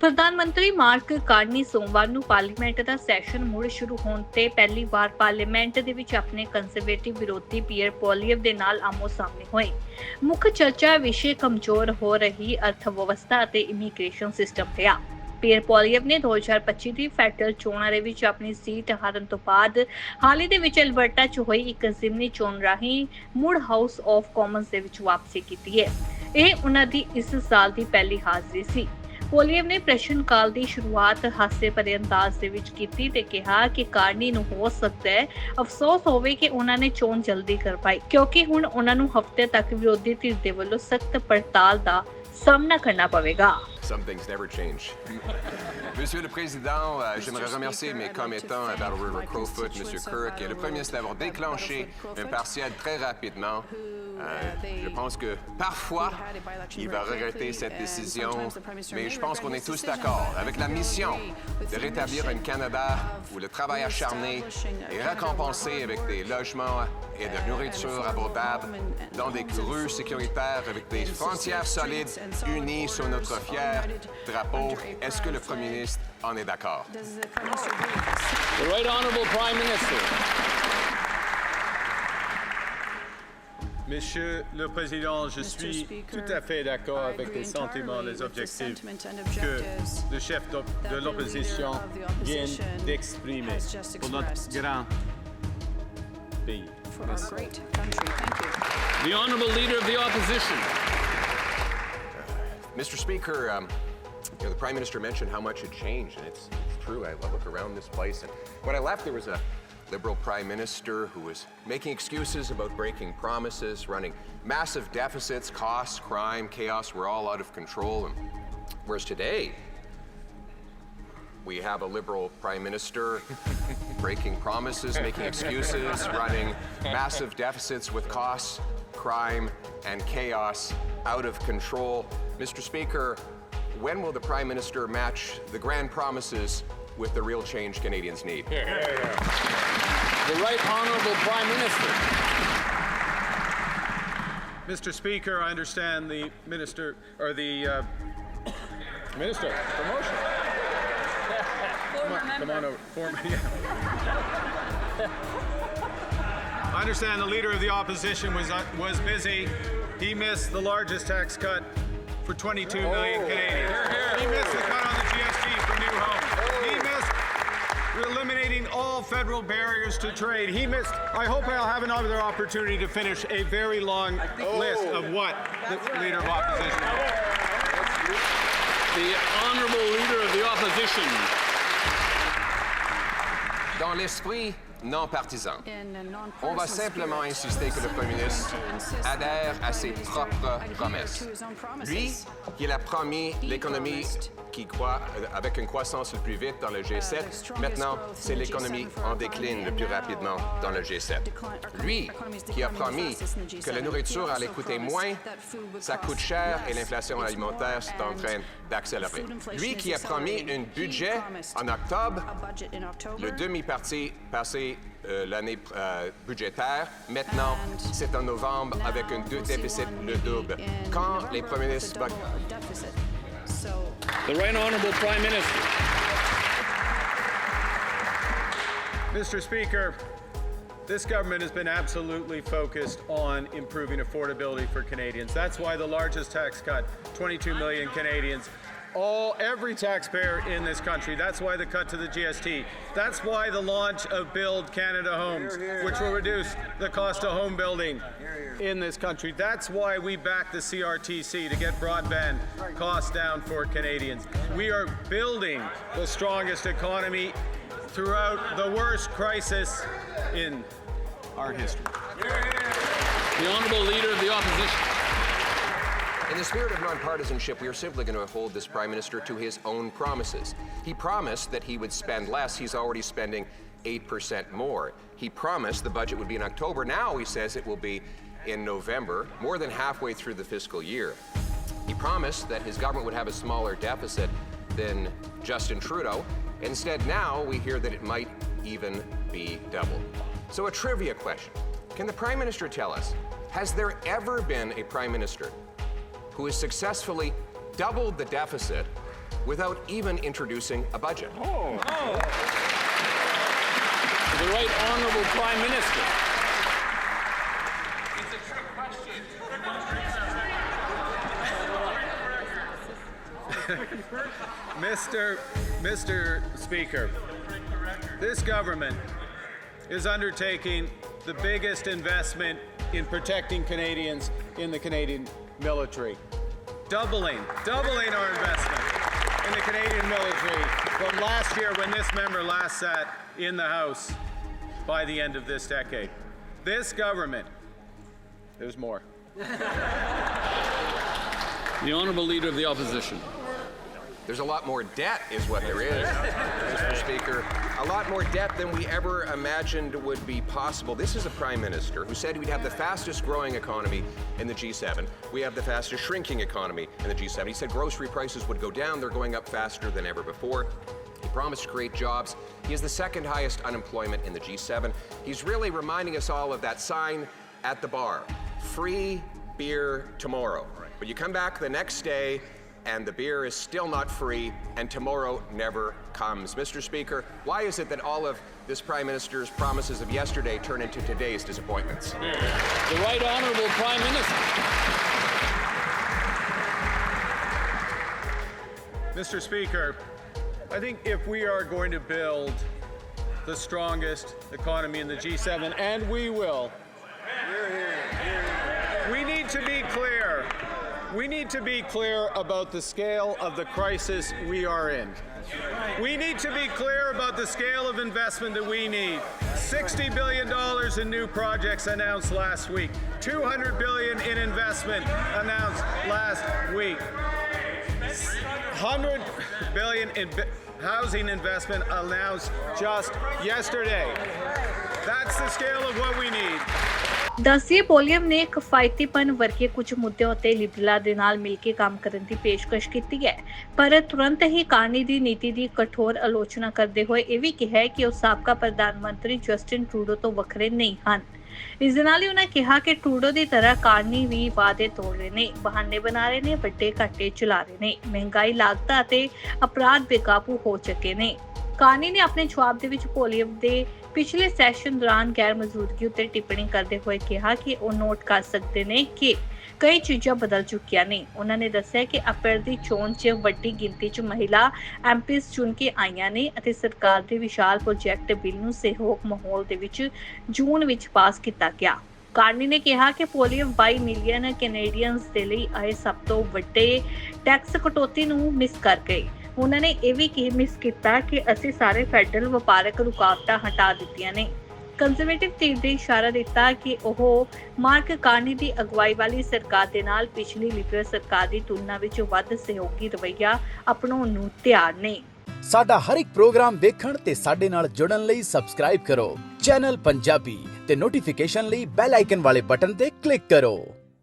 ਪ੍ਰਧਾਨ ਮੰਤਰੀ mark Carney ਸੋਮਵਾਰ ਨੂੰ ਪਾਰਲੀਮੈਂਟ ਦਾ ਸੈਸ਼ਨ ਮੁੜ ਸ਼ੁਰੂ ਹੋਣ ਤੇ ਪਹਿਲੀ ਵਾਰ ਪਾਰਲੀਮੈਂਟ ਦੇ ਵਿੱਚ ਆਪਣੇ ਕੰਜ਼ਰਵੇਟਿਵ ਵਿਰੋਧੀ ਪੀਅਰ ਪੋਲੀਅਵ ਦੇ ਨਾਲ ਆਮੋ-ਸਾਹਮਣੇ ਹੋਏ। ਮੁੱਖ ਚਰਚਾ ਵਿਸ਼ੇ ਕਮਜ਼ੋਰ ਹੋ ਰਹੀ ਅਰਥ ਵਿਵਸਥਾ ਅਤੇ ਇਮੀਗ੍ਰੇਸ਼ਨ ਸਿਸਟਮ ਰਿਹਾ। ਪੀਅਰ ਪੋਲੀਅਵ ਨੇ 2025 ਦੀ ਫੈਡਰਲ ਚੋਣਾਂ ਦੇ ਵਿੱਚ ਆਪਣੀ ਸੀਟ ਹਾਰਨ ਤੋਂ ਬਾਅਦ ਹਾਲ ਹੀ ਦੇ ਵਿੱਚ ਅਲਬਰਟਾ 'ਚ ਹੋਈ ਇੱਕ ਜ਼ਿਮਨੀ ਚੋਣ ਰਾਹੀਂ ਮੁੜ ਹਾਊਸ ਆਫ ਕਾਮਨਸ ਦੇ ਵਿੱਚ ਵਾਪਸੀ ਕੀਤੀ ਹੈ। ਇਹ ਉਹਨਾਂ ਦੀ ਇਸ ਸਾਲ ਦੀ ਪਹਿਲੀ ਹਾਜ਼ਰੀ ਸੀ। ਪੋਲੀਅਵ ਨੇ ਪ੍ਰਸ਼ਨ ਕਾਲ ਦੀ ਸ਼ੁਰੂਆਤ ਹਾਸੇ ਭਰੇ ਅੰਦਾਜ਼ ਦੇ ਵਿੱਚ ਕੀਤੀ ਤੇ ਕਿਹਾ ਕਿ ਕਾਰਨੀ ਨੂੰ ਹੋ ਸਕਦਾ ਹੈ ਅਫਸੋਸ ਹੋਵੇ ਕਿ ਉਹਨਾਂ ਨੇ ਚੋਣ ਜਲਦੀ ਕਰ ਪਾਈ, ਕਿਉਂਕਿ ਹੁਣ ਉਹਨਾਂ ਨੂੰ ਹਫ਼ਤੇ ਤੱਕ ਵਿਰੋਧੀ ਧਿਰ ਦੇ ਵੱਲੋਂ ਸਖਤ ਪੜਤਾਲ ਦਾ ਸਾਹਮਣਾ ਕਰਨਾ ਪਵੇਗਾ। Some things never change. Monsieur le Président, j'aimerais remercier mes commettants, Valerie Crowfoot, Monsieur Kirk et le Premier ministre d'avoir déclenché un partiel très rapidement. Je pense que parfois, il va regretter cette décision, mais je pense qu'on est tous d'accord avec la mission de rétablir un Canada où le travail acharné est récompensé avec des logements et de nourriture abordable, dans des rues sécuritaires avec des frontières solides unies sous notre fier drapeau. Est-ce que le Premier ministre en est d'accord? The Right Honourable Prime Minister. Monsieur le Président, je suis tout à fait d'accord avec les sentiments, les objectifs que le chef de l'opposition vient d'exprimer pour notre grand pays. Merci. The Honourable Leader of the Opposition. Mr. Speaker, the Prime Minister mentioned how much had changed, and it's true. I look around this place, and when I left, there was a Liberal Prime Minister who was making excuses about breaking promises, running massive deficits, costs, crime, chaos were all out of control. And whereas today, we have a Liberal Prime Minister breaking promises, making excuses, running massive deficits with costs, crime, and chaos out of control. Mr. Speaker, when will the Prime Minister match the grand promises with the real change Canadians need? The Right Honourable Prime Minister. Mr. Speaker, I understand the Minister, or the Minister, promotion. Come on over. I understand the Leader of the Opposition was busy. He missed the largest tax cut for 22 million Canadians. He missed the cut on the GST for new homes. He missed eliminating all federal barriers to trade. He missed, I hope I'll have another opportunity to finish a very long list of what the Leader of Opposition. The Honourable Leader of the Opposition. Dans l'esprit non partisan, on va simplement insister que le Premier ministre adhère à ses propres promesses. Lui, qui a promis l'économie qui croît avec une croissance le plus vite dans le G7, maintenant c'est l'économie en décline le plus rapidement dans le G7. Lui, qui a promis que la nourriture allait coûter moins, ça coûte cher et l'inflation alimentaire est en train d'accélérer. Lui, qui a promis un budget en octobre, le demi-parti passé l'année budgétaire. Maintenant, c'est en novembre avec un déficit le double. Quand les premiers ministres... The Right Honourable Prime Minister. Mr. Speaker, this government has been absolutely focused on improving affordability for Canadians. That's why the largest tax cut, 22 million Canadians, every taxpayer in this country. That's why the cut to the GST. That's why the launch of Build Canada Homes, which will reduce the cost of home building in this country. That's why we back the CRTC to get broadband costs down for Canadians. We are building the strongest economy throughout the worst crisis in our history. The Honourable Leader of the Opposition. In the spirit of nonpartisanship, we are simply going to hold this Prime Minister to his own promises. He promised that he would spend less. He's already spending 8% more. He promised the budget would be in October. Now he says it will be in November, more than halfway through the fiscal year. He promised that his government would have a smaller deficit than Justin Trudeau. Instead, now we hear that it might even be double. So a trivia question. Can the Prime Minister tell us, has there ever been a Prime Minister who has successfully doubled the deficit without even introducing a budget. The Right Honourable Prime Minister. Mr. Speaker, this government is undertaking the biggest investment in protecting Canadians in the Canadian military. Doubling our investment in the Canadian military from last year when this member last sat in the House by the end of this decade. This government, there's more. The Honourable Leader of the Opposition. There's a lot more debt is what there is, Mr. Speaker. A lot more debt than we ever imagined would be possible. This is a Prime Minister who said we'd have the fastest growing economy in the G7. We have the fastest shrinking economy in the G7. He said grocery prices would go down. They're going up faster than ever before. He promised to create jobs. He has the second highest unemployment in the G7. He's really reminding us all of that sign at the bar, free beer tomorrow. But you come back the next day and the beer is still not free, and tomorrow never comes. Mr. Speaker, why is it that all of this Prime Minister's promises of yesterday turn into today's disappointments? The Right Honourable Prime Minister. Mr. Speaker, I think if we are going to build the strongest economy in the G7, and we will, we need to be clear. We need to be clear about the scale of the crisis we are in. We need to be clear about the scale of investment that we need. $60 billion in new projects announced last week. $200 billion in investment announced last week. $100 billion in housing investment announced just yesterday. That's the scale of what we need. ਦਸੀਏ ਪੋਲੀਅਮ ਨੇ ਕਿਫਾਇਤੀਪਨ ਵਰਗੇ ਕੁਝ ਮੁੱਦਿਆਂ ਉੱਤੇ ਲਿਬਰਲਾਂ ਦੇ ਨਾਲ ਮਿਲ ਕੇ ਕੰਮ ਕਰਨ ਦੀ ਪੇਸ਼ਕਸ਼ ਕੀਤੀ ਹੈ, ਪਰ ਤੁਰੰਤ ਹੀ ਕਾਰਨੀ ਦੀ ਨੀਤੀ ਦੀ ਕਠੋਰ ਆਲੋਚਨਾ ਕਰਦੇ ਹੋਏ ਇਹ ਵੀ ਕਿਹਾ ਹੈ ਕਿ ਉਹ ਸਾਬਕਾ ਪ੍ਰਧਾਨ ਮੰਤਰੀ ਜਸਟਿਨ ਟਰੂਡੋ ਤੋਂ ਵੱਖਰੇ ਨਹੀਂ ਹਨ। ਇਸ ਦੇ ਨਾਲ ਹੀ ਉਹਨਾਂ ਕਿਹਾ ਕਿ ਟਰੂਡੋ ਦੀ ਤਰ੍ਹਾਂ ਕਾਰਨੀ ਵੀ ਵਾਅਦੇ ਤੋੜ ਰਹੇ ਨੇ, ਬਹਾਨੇ ਬਣਾ ਰਹੇ ਨੇ, ਵੱਡੇ ਘਾਟੇ ਚਲਾ ਰਹੇ ਨੇ, ਮਹਿੰਗਾਈ, ਲਾਗਤਾਂ ਅਤੇ ਅਪਰਾਧ ਬੇਕਾਬੂ ਹੋ ਚੁੱਕੇ ਨੇ। ਕਾਰਨੀ ਨੇ ਆਪਣੇ ਜਵਾਬ ਦੇ ਵਿੱਚ ਪੋਲੀਅਮ ਦੇ ਪਿਛਲੇ ਸੈਸ਼ਨ ਦੌਰਾਨ ਗੈਰ ਮੌਜੂਦਗੀ ਉੱਤੇ ਟਿੱਪਣੀ ਕਰਦੇ ਹੋਏ ਕਿਹਾ ਕਿ ਉਹ ਨੋਟ ਕਰ ਸਕਦੇ ਨੇ ਕਿ ਕਈ ਚੀਜ਼ਾਂ ਬਦਲ ਚੁੱਕੀਆਂ ਨੇ। ਉਹਨਾਂ ਨੇ ਦੱਸਿਆ ਕਿ ਅਪ੍ਰੈਲ ਦੀ ਚੋਣ 'ਚ ਵੱਡੀ ਗਿਣਤੀ 'ਚ ਮਹਿਲਾ ਐਮਪੀਜ਼ ਚੁਣ ਕੇ ਆਈਆਂ ਨੇ ਅਤੇ ਸਰਕਾਰ ਦੇ ਵਿਸ਼ਾਲ ਪ੍ਰੋਜੈਕਟ ਬਿੱਲ ਨੂੰ ਸਹਿਯੋਗ ਮਾਹੌਲ ਦੇ ਵਿੱਚ ਜੂਨ ਵਿੱਚ ਪਾਸ ਕੀਤਾ ਗਿਆ। ਕਾਰਨੀ ਨੇ ਕਿਹਾ ਕਿ ਪੋਲੀਅਮ 22 ਮਿਲੀਅਨ ਕੈਨੇਡੀਅਨਸ ਦੇ ਲਈ ਆਏ ਸਭ ਤੋਂ ਵੱਡੇ ਟੈਕਸ ਕਟੌਤੀ ਨੂੰ ਮਿਸ ਕਰ ਗਏ। ਉਹਨਾਂ ਨੇ ਇਹ ਵੀ ਮਿਸ ਕੀਤਾ ਕਿ ਅਸੀਂ ਸਾਰੇ ਫੈਡਰਲ ਵਪਾਰਕ ਰੁਕਾਵਟਾਂ ਹਟਾ ਦਿੱਤੀਆਂ ਨੇ। ਕੰਜ਼ਰਵੇਟਿਵ ਧਿਰ ਨੇ ਇਸ਼ਾਰਾ ਦਿੱਤਾ ਕਿ ਉਹ ਮਾਰਕ ਕਾਰਨੀ ਦੀ ਅਗਵਾਈ ਵਾਲੀ ਸਰਕਾਰ ਦੇ ਨਾਲ ਪਿਛਲੀ ਲਿਬਰਲ ਸਰਕਾਰ ਦੀ ਤੁਲਨਾ ਵਿੱਚ ਵੱਧ ਸਹਿਯੋਗੀ ਰਵੱਈਆ ਅਪਣਾਉਣ ਨੂੰ ਤਿਆਰ ਨੇ। ਸਾਡਾ ਹਰ ਇੱਕ ਪ੍ਰੋਗਰਾਮ ਦੇਖਣ ਤੇ ਸਾਡੇ ਨਾਲ ਜੁੜਨ ਲਈ ਸਬਸਕ੍ਰਾਈਬ ਕਰੋ ਚੈਨਲ ਪੰਜਾਬੀ ਤੇ ਨੋਟੀਫਿਕੇਸ਼ਨ ਲਈ ਬੈਲ ਆਈਕਨ ਵਾਲੇ ਬਟਨ ਤੇ ਕਲਿੱਕ ਕਰੋ।